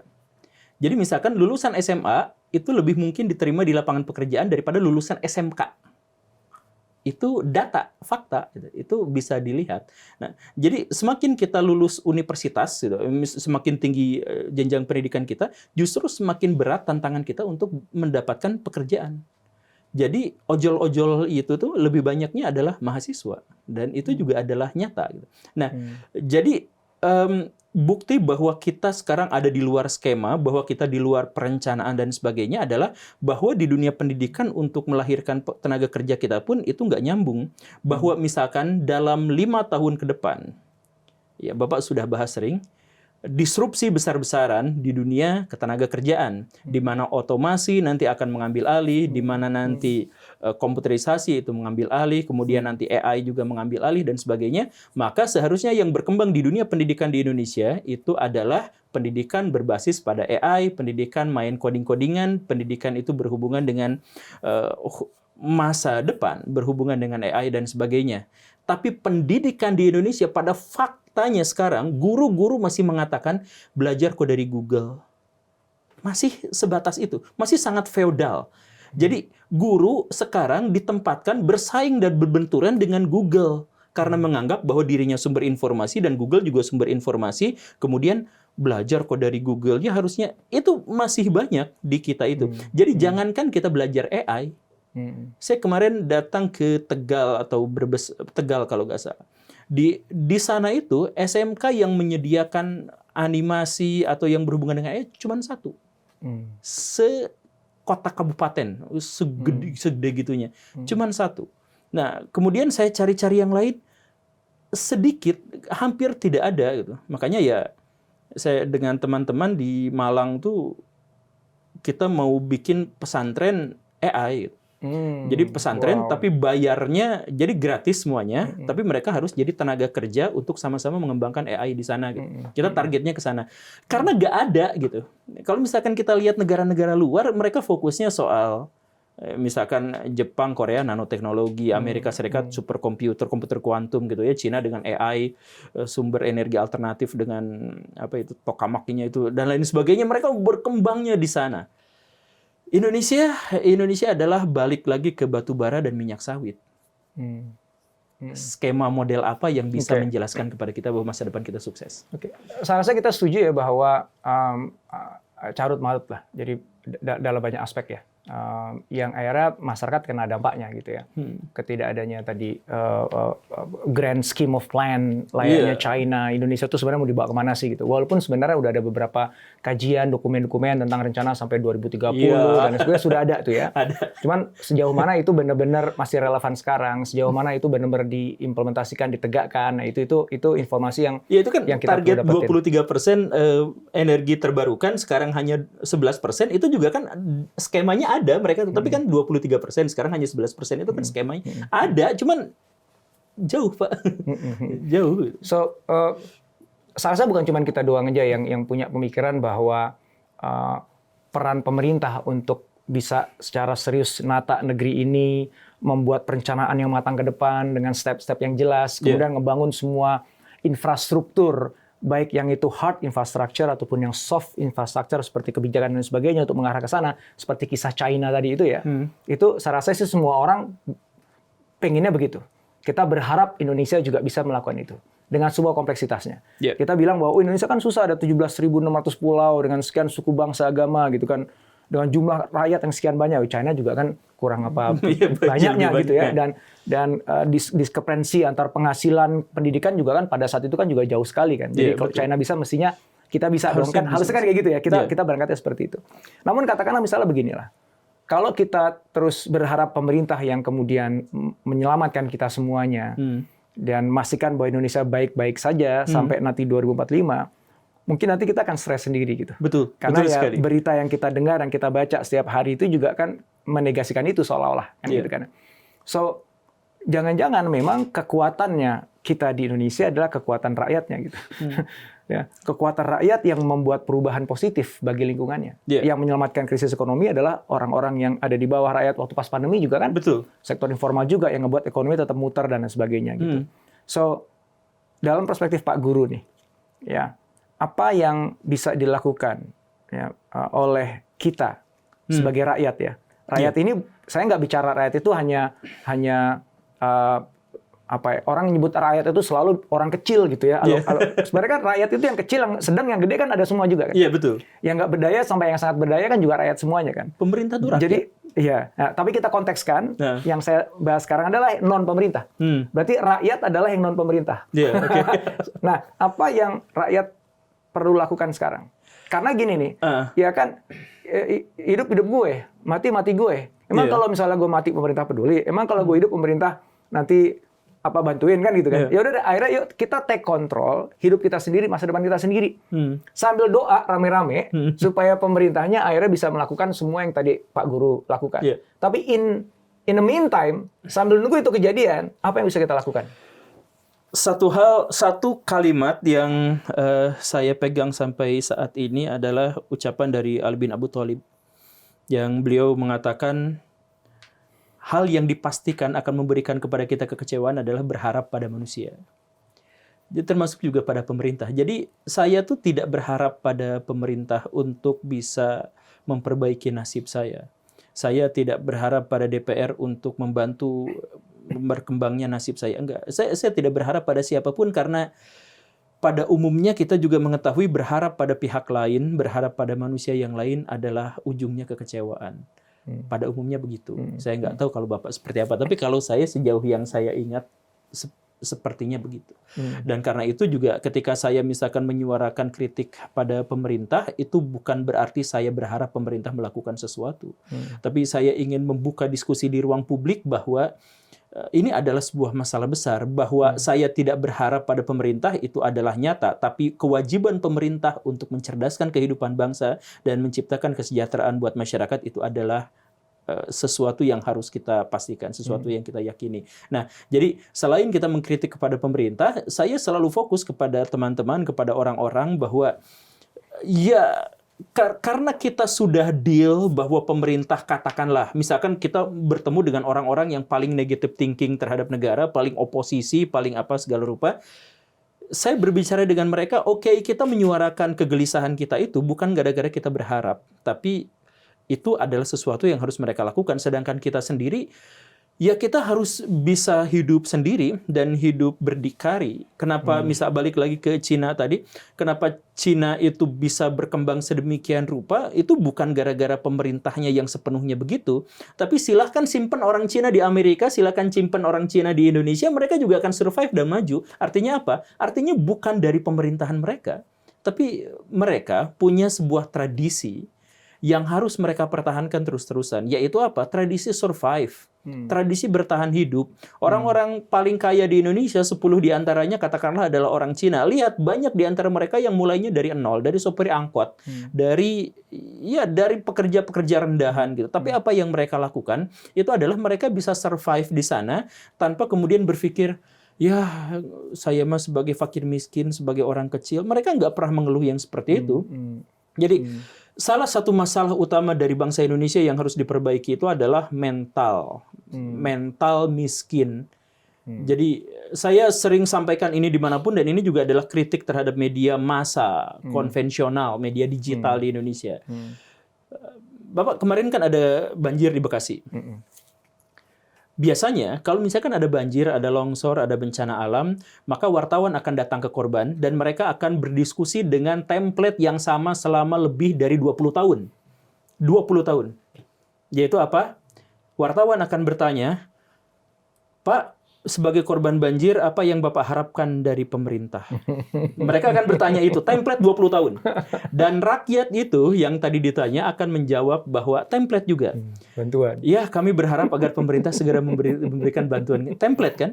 Jadi misalkan lulusan SMA itu lebih mungkin diterima di lapangan pekerjaan daripada lulusan SMK. Itu data, fakta, itu bisa dilihat. Nah, jadi semakin kita lulus universitas, gitu, semakin tinggi jenjang pendidikan kita, justru semakin berat tantangan kita untuk mendapatkan pekerjaan. Jadi ojol-ojol itu tuh lebih banyaknya adalah mahasiswa, dan itu juga adalah nyata. Gitu. Nah, jadi bukti bahwa kita sekarang ada di luar skema, bahwa kita di luar perencanaan dan sebagainya adalah bahwa di dunia pendidikan untuk melahirkan tenaga kerja kita pun itu nggak nyambung. Bahwa misalkan dalam 5 tahun ke depan, ya Bapak sudah bahas sering, disrupsi besar-besaran di dunia ketenaga kerjaan, di mana otomasi nanti akan mengambil alih, di mana nanti komputerisasi itu mengambil alih, kemudian nanti AI juga mengambil alih dan sebagainya, maka seharusnya yang berkembang di dunia pendidikan di Indonesia itu adalah pendidikan berbasis pada AI, pendidikan main coding-codingan, pendidikan itu berhubungan dengan masa depan, berhubungan dengan AI dan sebagainya. Tapi pendidikan di Indonesia pada faktanya sekarang, guru-guru masih mengatakan belajar kok dari Google. Masih sebatas itu. Masih sangat feodal. Jadi guru sekarang ditempatkan bersaing dan berbenturan dengan Google. Karena menganggap bahwa dirinya sumber informasi dan Google juga sumber informasi. Kemudian belajar kok dari Google. Ya harusnya itu masih banyak di kita itu. Jadi jangankan kita belajar AI. Saya kemarin datang ke Tegal atau Brebes, Tegal kalau nggak salah. Di sana itu SMK yang menyediakan animasi atau yang berhubungan dengan AI cuma 1. Sekota kabupaten, segede gitunya. Cuma 1. Nah, kemudian saya cari-cari yang lain, sedikit, hampir tidak ada gitu. Makanya ya saya dengan teman-teman di Malang tuh kita mau bikin pesantren AI gitu. Jadi pesantren tapi bayarnya jadi gratis semuanya, tapi mereka harus jadi tenaga kerja untuk sama-sama mengembangkan AI di sana gitu. Kita targetnya ke sana. Karena nggak ada gitu. Kalau misalkan kita lihat negara-negara luar, mereka fokusnya soal misalkan Jepang, Korea nanoteknologi, Amerika Serikat superkomputer, komputer kuantum gitu ya, Cina dengan AI, sumber energi alternatif dengan apa itu tokamaknya itu dan lain sebagainya, mereka berkembangnya di sana. Indonesia adalah balik lagi ke batu bara dan minyak sawit. Skema model apa yang bisa menjelaskan kepada kita bahwa masa depan kita sukses? Saya rasa kita setuju ya bahwa carut marut lah. Jadi dalam banyak aspek ya. Yang akhirnya masyarakat kena dampaknya gitu ya. Ketidakadanya tadi grand scheme of plan layaknya China, Indonesia itu sebenarnya mau dibawa kemana sih gitu. Walaupun sebenarnya udah ada beberapa kajian, dokumen-dokumen tentang rencana sampai 2030 dan sebagainya sudah ada tuh ya. Cuman sejauh mana itu benar-benar masih relevan sekarang, sejauh mana itu benar-benar diimplementasikan, ditegakkan. Nah, itu informasi yang itu kan yang kita target 23% energi terbarukan sekarang hanya 11%, itu juga kan skemanya ada mereka, tapi kan 23%, sekarang hanya 11%, itu kan skemanya ada, cuman jauh Pak, jauh. So, saya rasa bukan cuma kita doang aja yang punya pemikiran bahwa peran pemerintah untuk bisa secara serius nata negeri ini, membuat perencanaan yang matang ke depan dengan step-step yang jelas, kemudian ngebangun semua infrastruktur baik yang itu hard infrastructure ataupun yang soft infrastructure seperti kebijakan dan sebagainya untuk mengarah ke sana, seperti kisah China tadi itu ya, itu saya rasa sih semua orang pengennya begitu. Kita berharap Indonesia juga bisa melakukan itu dengan semua kompleksitasnya. Yeah. Kita bilang bahwa Indonesia kan susah, ada 17.600 pulau dengan sekian suku bangsa agama gitu kan, dengan jumlah rakyat yang sekian banyak. China juga kan kurang apa banyaknya gitu ya, dan diskrepansi antar penghasilan pendidikan juga kan pada saat itu kan juga jauh sekali kan. Jadi kalau China bisa, mestinya kita bisa dong kan, harusnya kan kayak gitu ya. Kita berangkatnya seperti itu. Namun katakanlah misalnya beginilah, kalau kita terus berharap pemerintah yang kemudian menyelamatkan kita semuanya dan memastikan bahwa Indonesia baik-baik saja sampai nanti 2045, mungkin nanti kita akan stres sendiri gitu. Betul. Karena betul ya sekali. berita yang kita dengar, yang kita baca setiap hari itu juga kan menegasikan itu seolah-olah kan gitu kan. So jangan-jangan memang kekuatannya kita di Indonesia adalah kekuatan rakyatnya gitu. Ya, kekuatan rakyat yang membuat perubahan positif bagi lingkungannya. Yang menyelamatkan krisis ekonomi adalah orang-orang yang ada di bawah rakyat waktu pas pandemi juga kan. Betul. Sektor informal juga yang ngebuat ekonomi tetap muter dan lain sebagainya gitu. So dalam perspektif Pak Guru nih, ya apa yang bisa dilakukan ya, oleh kita sebagai rakyat ya. Rakyat ini, saya nggak bicara rakyat itu hanya apa ya, orang nyebut rakyat itu selalu orang kecil gitu ya. Sebenarnya kan rakyat itu yang kecil, yang sedang, yang gede kan ada semua juga kan. Iya, betul. Yang nggak berdaya sampai yang sangat berdaya kan juga rakyat semuanya kan. Pemerintah itu rakyat. Jadi iya, nah, tapi kita kontekskan, yang saya bahas sekarang adalah non pemerintah. Berarti rakyat adalah yang non pemerintah. Nah, apa yang rakyat perlu lakukan sekarang? Karena gini nih, ya kan hidup gue, mati gue. Emang kalau misalnya gue mati pemerintah peduli, emang kalau gue hidup pemerintah nanti apa bantuin kan gitu kan? Ya udah, akhirnya yuk kita take control hidup kita sendiri, masa depan kita sendiri, sambil doa rame-rame supaya pemerintahnya akhirnya bisa melakukan semua yang tadi Pak Guru lakukan. Tapi in the meantime, sambil nunggu itu kejadian, apa yang bisa kita lakukan? Satu kalimat yang saya pegang sampai saat ini adalah ucapan dari Ali bin Abi Thalib, yang beliau mengatakan hal yang dipastikan akan memberikan kepada kita kekecewaan adalah berharap pada manusia. Jadi termasuk juga pada pemerintah. Jadi saya tuh tidak berharap pada pemerintah untuk bisa memperbaiki nasib saya. Saya tidak berharap pada DPR untuk membantu berkembangnya nasib saya. Enggak. Saya tidak berharap pada siapapun, karena pada umumnya kita juga mengetahui berharap pada pihak lain, berharap pada manusia yang lain adalah ujungnya kekecewaan. Pada umumnya begitu. Saya nggak tahu kalau Bapak seperti apa, tapi kalau saya sejauh yang saya ingat sepertinya begitu. Dan karena itu juga ketika saya misalkan menyuarakan kritik pada pemerintah, itu bukan berarti saya berharap pemerintah melakukan sesuatu. Tapi saya ingin membuka diskusi di ruang publik bahwa ini adalah sebuah masalah besar, bahwa saya tidak berharap pada pemerintah itu adalah nyata, tapi kewajiban pemerintah untuk mencerdaskan kehidupan bangsa dan menciptakan kesejahteraan buat masyarakat itu adalah sesuatu yang harus kita pastikan, sesuatu yang kita yakini. Nah, jadi selain kita mengkritik kepada pemerintah, saya selalu fokus kepada teman-teman, kepada orang-orang bahwa ya, karena kita sudah deal bahwa pemerintah, katakanlah, misalkan kita bertemu dengan orang-orang yang paling negative thinking terhadap negara, paling oposisi, paling apa segala rupa, saya berbicara dengan mereka, oke, kita menyuarakan kegelisahan kita itu bukan gara-gara kita berharap, tapi itu adalah sesuatu yang harus mereka lakukan. Sedangkan kita sendiri, ya kita harus bisa hidup sendiri dan hidup berdikari. Kenapa misal balik lagi ke Cina tadi, kenapa Cina itu bisa berkembang sedemikian rupa, itu bukan gara-gara pemerintahnya yang sepenuhnya begitu, tapi silahkan simpen orang Cina di Amerika, silahkan simpen orang Cina di Indonesia, mereka juga akan survive dan maju. Artinya apa? Artinya bukan dari pemerintahan mereka, tapi mereka punya sebuah tradisi yang harus mereka pertahankan terus-terusan, yaitu apa? Tradisi survive. Tradisi bertahan hidup. Orang-orang paling kaya di Indonesia, 10 diantaranya katakanlah adalah orang Cina. Lihat, banyak di antara mereka yang mulainya dari nol, dari sopir angkot, dari pekerja-pekerja rendahan gitu. Tapi apa yang mereka lakukan, itu adalah mereka bisa survive di sana tanpa kemudian berpikir, ya saya mah sebagai fakir miskin, sebagai orang kecil. Mereka nggak pernah mengeluh yang seperti itu. Jadi, salah satu masalah utama dari bangsa Indonesia yang harus diperbaiki itu adalah mental miskin. Jadi saya sering sampaikan ini dimanapun, dan ini juga adalah kritik terhadap media massa konvensional, media digital di Indonesia. Bapak, kemarin kan ada banjir di Bekasi. Biasanya kalau misalkan ada banjir, ada longsor, ada bencana alam, maka wartawan akan datang ke korban dan mereka akan berdiskusi dengan template yang sama selama lebih dari 20 tahun. 20 tahun. Yaitu apa? Wartawan akan bertanya, "Pak, sebagai korban banjir, apa yang Bapak harapkan dari pemerintah?" Mereka akan bertanya itu, template 20 tahun. Dan rakyat itu yang tadi ditanya akan menjawab bahwa template juga. Bantuan. Ya, kami berharap agar pemerintah segera memberikan bantuan. Template kan?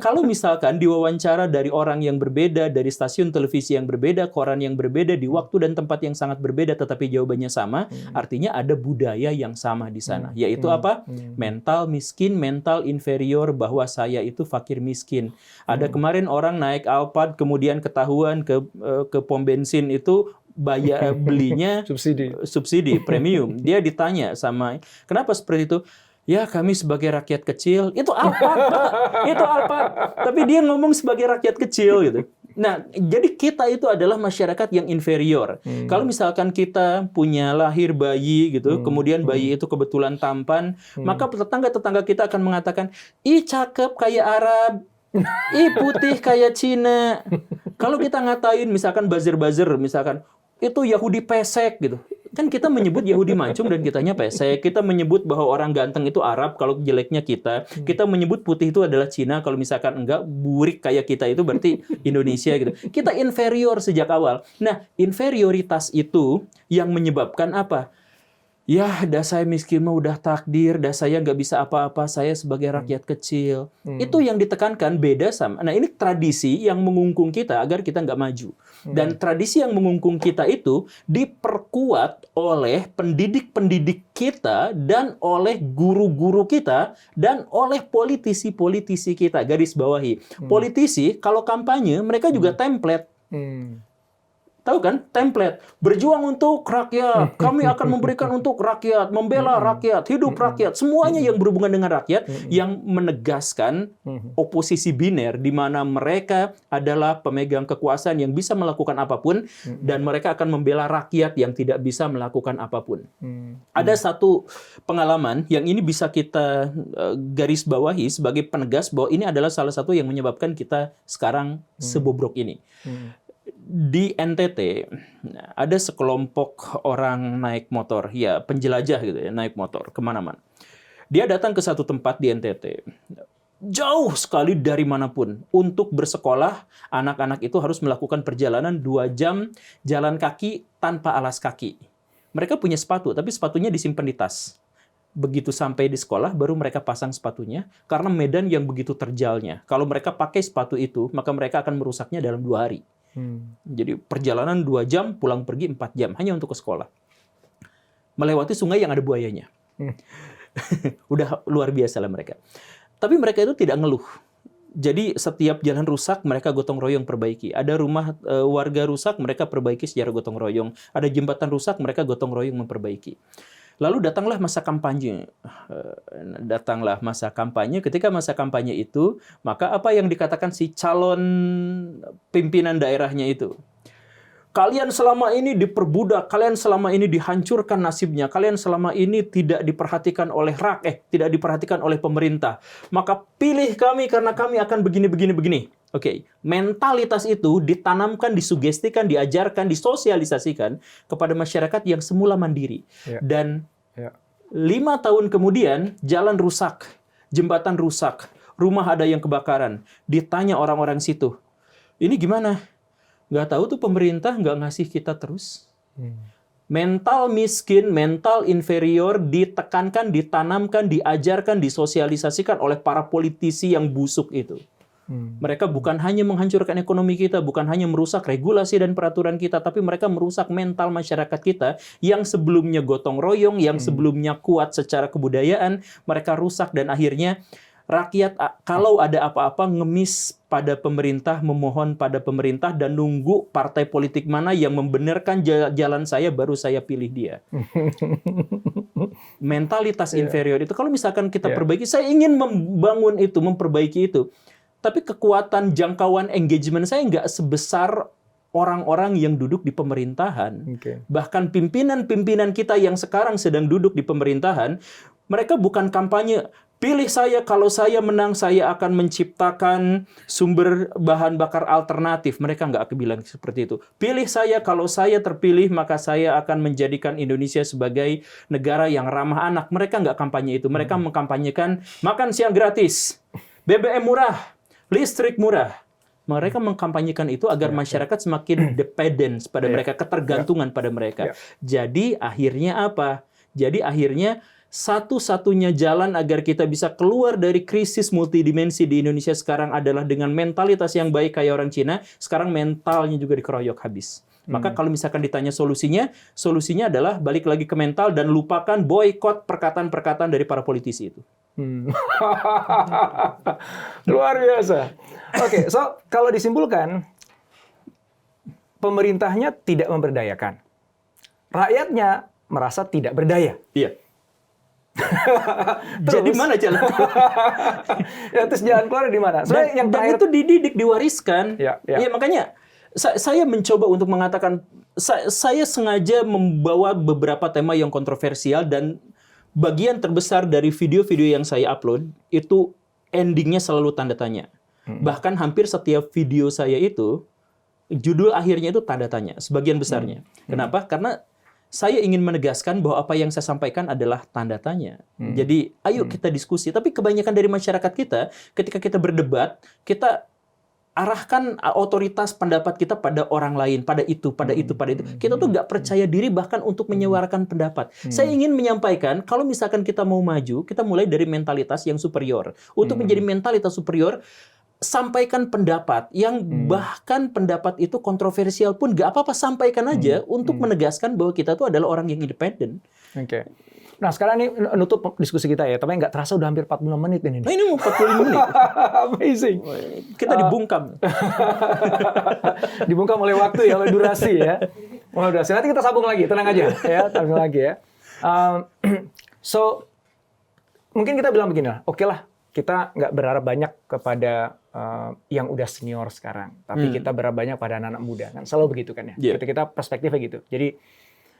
Kalau misalkan diwawancara dari orang yang berbeda, dari stasiun televisi yang berbeda, koran yang berbeda, di waktu dan tempat yang sangat berbeda, tetapi jawabannya sama, artinya ada budaya yang sama di sana. Yaitu apa? Mental miskin, mental inferior, bahwa saya itu fakir miskin. Ada kemarin orang naik Alphard, kemudian ketahuan ke pom bensin itu belinya subsidi premium. Dia ditanya sama, kenapa seperti itu? Ya, kami sebagai rakyat kecil, itu Alphard, Pak. Itu Alphard. Tapi dia ngomong sebagai rakyat kecil gitu. Nah, jadi kita itu adalah masyarakat yang inferior. Kalau misalkan kita punya lahir bayi gitu, kemudian bayi itu kebetulan tampan, maka tetangga-tetangga kita akan mengatakan, "Ih, cakep kayak Arab. Ih, putih kayak Cina." Kalau kita ngatain misalkan buzzer-buzzer, misalkan itu Yahudi pesek gitu. Kan kita menyebut Yahudi mancung dan kitanya pesek. Kita menyebut bahwa orang ganteng itu Arab kalau jeleknya kita. Kita menyebut putih itu adalah Cina, kalau misalkan enggak burik kayak kita itu berarti Indonesia gitu. Kita inferior sejak awal. Nah, inferioritas itu yang menyebabkan apa? Ya, dah saya miskin mah udah takdir, dah saya nggak bisa apa-apa, saya sebagai rakyat kecil. Itu yang ditekankan, beda sama. Nah, ini tradisi yang mengungkung kita agar kita nggak maju. Dan tradisi yang mengungkung kita itu diperkuat oleh pendidik-pendidik kita dan oleh guru-guru kita dan oleh politisi-politisi kita. Garis bawahi. Politisi, kalau kampanye, mereka juga template. Tahu kan? Template. Berjuang untuk rakyat. Kami akan memberikan untuk rakyat. Membela rakyat. Hidup rakyat. Semuanya yang berhubungan dengan rakyat. Yang menegaskan oposisi biner. Di mana mereka adalah pemegang kekuasaan yang bisa melakukan apapun. Dan mereka akan membela rakyat yang tidak bisa melakukan apapun. Ada satu pengalaman yang ini bisa kita garis bawahi sebagai penegas bahwa ini adalah salah satu yang menyebabkan kita sekarang sebobrok ini. Di NTT ada sekelompok orang naik motor, ya penjelajah gitu ya, naik motor kemana-mana. Dia datang ke satu tempat di NTT, jauh sekali dari manapun. Untuk bersekolah, anak-anak itu harus melakukan perjalanan 2 jam jalan kaki tanpa alas kaki. Mereka punya sepatu, tapi sepatunya disimpan di tas. Begitu sampai di sekolah, baru mereka pasang sepatunya, karena medan yang begitu terjalnya. Kalau mereka pakai sepatu itu, maka mereka akan merusaknya dalam 2 hari. Jadi perjalanan 2 jam, pulang pergi 4 jam, hanya untuk ke sekolah. Melewati sungai yang ada buayanya. Udah luar biasa lah mereka. Tapi mereka itu tidak ngeluh. Jadi setiap jalan rusak, mereka gotong royong perbaiki. Ada rumah warga rusak, mereka perbaiki secara gotong royong. Ada jembatan rusak, mereka gotong royong memperbaiki. Lalu datanglah masa kampanye. Ketika masa kampanye itu, maka apa yang dikatakan si calon pimpinan daerahnya itu? Kalian selama ini diperbudak, kalian selama ini dihancurkan nasibnya, kalian selama ini tidak diperhatikan oleh tidak diperhatikan oleh pemerintah. Maka pilih kami karena kami akan begini. Oke, mentalitas itu ditanamkan, disugestikan, diajarkan, disosialisasikan kepada masyarakat yang semula mandiri. Dan 5 tahun kemudian, jalan rusak, jembatan rusak, rumah ada yang kebakaran. Ditanya orang-orang situ, ini gimana? Nggak tahu tuh, pemerintah nggak ngasih kita terus. Mental miskin, mental inferior ditekankan, ditanamkan, diajarkan, disosialisasikan oleh para politisi yang busuk itu. Mereka bukan hanya menghancurkan ekonomi kita, bukan hanya merusak regulasi dan peraturan kita, tapi mereka merusak mental masyarakat kita yang sebelumnya gotong royong, yang sebelumnya kuat secara kebudayaan, mereka rusak dan akhirnya rakyat kalau ada apa-apa ngemis pada pemerintah, memohon pada pemerintah dan nunggu partai politik mana yang membenarkan jalan saya baru saya pilih dia. Mentalitas inferior itu kalau misalkan kita perbaiki, saya ingin membangun itu, memperbaiki itu. tapi kekuatan jangkauan engagement saya nggak sebesar orang-orang yang duduk di pemerintahan. Bahkan pimpinan-pimpinan kita yang sekarang sedang duduk di pemerintahan, mereka bukan kampanye, pilih saya, kalau saya menang saya akan menciptakan sumber bahan bakar alternatif. Mereka nggak bilang seperti itu. Pilih saya, kalau saya terpilih maka saya akan menjadikan Indonesia sebagai negara yang ramah anak. Mereka nggak kampanye itu. Mereka mengkampanyekan makan siang gratis, BBM murah, listrik murah. Mereka mengkampanyekan itu agar masyarakat semakin dependence pada mereka, ketergantungan pada mereka. Jadi akhirnya apa? Jadi akhirnya satu-satunya jalan agar kita bisa keluar dari krisis multidimensi di Indonesia sekarang adalah dengan mentalitas yang baik kayak orang Cina. Sekarang mentalnya juga dikeroyok habis. Maka kalau misalkan ditanya solusinya adalah balik lagi ke mental dan lupakan boykot perkataan-perkataan dari para politisi itu. Luar biasa. Oke, so kalau disimpulkan, pemerintahnya tidak memberdayakan. Rakyatnya merasa tidak berdaya. Iya. Jadi mana jalan? Ya, terus jalan keluar di mana? Soalnya yang terakhir itu dididik, diwariskan. Ya. Makanya saya mencoba untuk mengatakan, saya sengaja membawa beberapa tema yang kontroversial, dan bagian terbesar dari video-video yang saya upload itu endingnya selalu tanda tanya. Bahkan hampir setiap video saya itu judul akhirnya itu tanda tanya, sebagian besarnya. Kenapa? Karena saya ingin menegaskan bahwa apa yang saya sampaikan adalah tanda tanya. Jadi, ayo kita diskusi. Tapi kebanyakan dari masyarakat kita, ketika kita berdebat, kita arahkan otoritas pendapat kita pada orang lain, pada itu. Kita tuh nggak percaya diri bahkan untuk menyuarakan pendapat. Saya ingin menyampaikan, kalau misalkan kita mau maju, kita mulai dari mentalitas yang superior. Untuk menjadi mentalitas superior, sampaikan pendapat yang bahkan pendapat itu kontroversial pun nggak apa-apa, sampaikan aja untuk menegaskan bahwa kita tuh adalah orang yang independen. Oke. Nah, sekarang ini nutup diskusi kita ya, tapi nggak terasa udah hampir 45 menit ini. Nah, ini mau 45 menit. Amazing. Kita dibungkam. Dibungkam oleh waktu ya, oleh durasi ya. Oleh durasi. Nanti kita sambung lagi, tenang aja ya, sambung lagi ya. So, mungkin kita bilang begini lah, oke lah, kita nggak berharap banyak kepada yang udah senior sekarang, tapi kita berharap banyak pada anak-anak muda, kan selalu begitu kan ya. Kita perspektifnya gitu. Jadi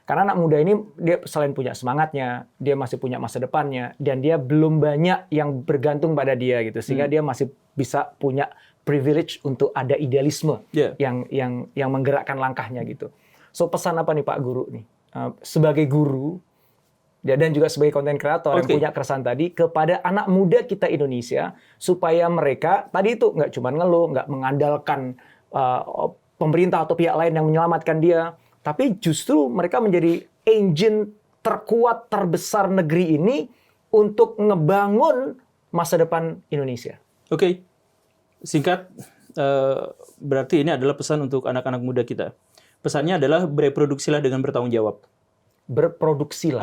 karena anak muda ini dia selain punya semangatnya, dia masih punya masa depannya, dan dia belum banyak yang bergantung pada dia gitu, sehingga dia masih bisa punya privilege untuk ada idealisme yang menggerakkan langkahnya gitu. So pesan apa nih Pak Guru nih sebagai guru dan juga sebagai konten kreator yang punya keresahan tadi kepada anak muda kita Indonesia, supaya mereka tadi itu nggak cuma ngeluh, nggak mengandalkan pemerintah atau pihak lain yang menyelamatkan dia, tapi justru mereka menjadi engine terkuat terbesar negeri ini untuk ngebangun masa depan Indonesia. Oke. Singkat, berarti ini adalah pesan untuk anak-anak muda kita. Pesannya adalah bereproduksilah dengan bertanggung jawab. Reproduksilah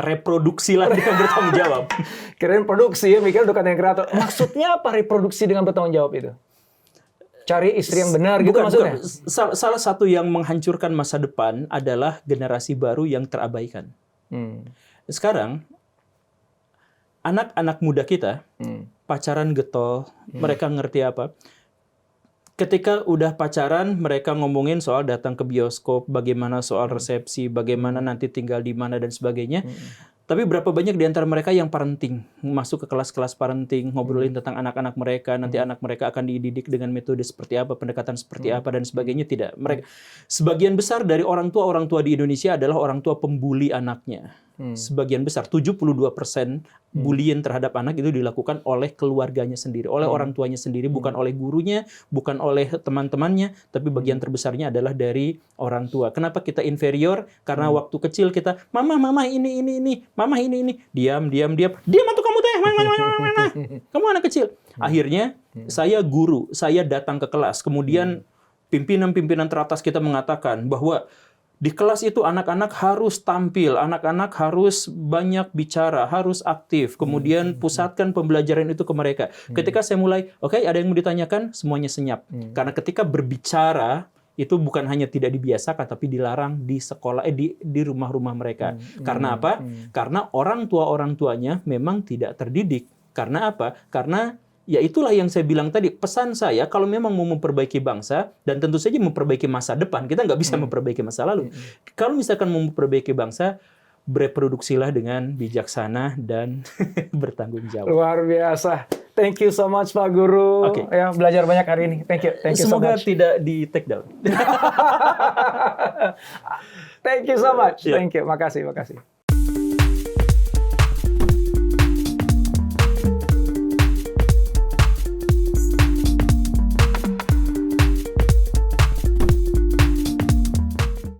dengan bertanggung jawab. Kirain produksi ya, mikir untuk konten kreator. Maksudnya apa reproduksi dengan bertanggung jawab itu? Cari istri yang benar gitu maksudnya? Salah satu yang menghancurkan masa depan adalah generasi baru yang terabaikan. Sekarang, anak-anak muda kita, pacaran getol, mereka ngerti apa? Ketika udah pacaran, mereka ngomongin soal datang ke bioskop, bagaimana soal resepsi, bagaimana nanti tinggal di mana, dan sebagainya. Tapi berapa banyak di antara mereka yang parenting, masuk ke kelas-kelas parenting, ngobrolin tentang anak-anak mereka, nanti anak mereka akan dididik dengan metode seperti apa, pendekatan seperti apa, dan sebagainya. Tidak. Mereka, sebagian besar dari orang tua di Indonesia adalah orang tua pembuli anaknya. Sebagian besar, 72% bullying terhadap anak itu dilakukan oleh keluarganya sendiri, oleh orang tuanya sendiri, bukan oleh gurunya, bukan oleh teman-temannya, tapi bagian terbesarnya adalah dari orang tua. Kenapa kita inferior? Karena waktu kecil kita, mama ini, mama ini, diam atau kamu teh, kamu anak kecil. Akhirnya saya guru, saya datang ke kelas, kemudian pimpinan teratas kita mengatakan bahwa di kelas itu anak-anak harus tampil, anak-anak harus banyak bicara, harus aktif. Kemudian pusatkan pembelajaran itu ke mereka. Ketika saya mulai, oke, ada yang mau ditanyakan, semuanya senyap. Karena ketika berbicara, itu bukan hanya tidak dibiasakan, tapi dilarang di sekolah, di rumah-rumah mereka. Karena apa? Karena orang tuanya memang tidak terdidik. Karena apa? Karena Ya itulah yang saya bilang tadi, pesan saya kalau memang mau memperbaiki bangsa, dan tentu saja memperbaiki masa depan, kita nggak bisa memperbaiki masa lalu. Kalau misalkan mau memperbaiki bangsa, bereproduksilah dengan bijaksana dan bertanggung jawab. Luar biasa. Thank you so much Pak Guru. Oke. Ya, belajar banyak hari ini. Thank you so Semoga much. tidak di take down. Thank you so much. Ya. Thank you. Makasih.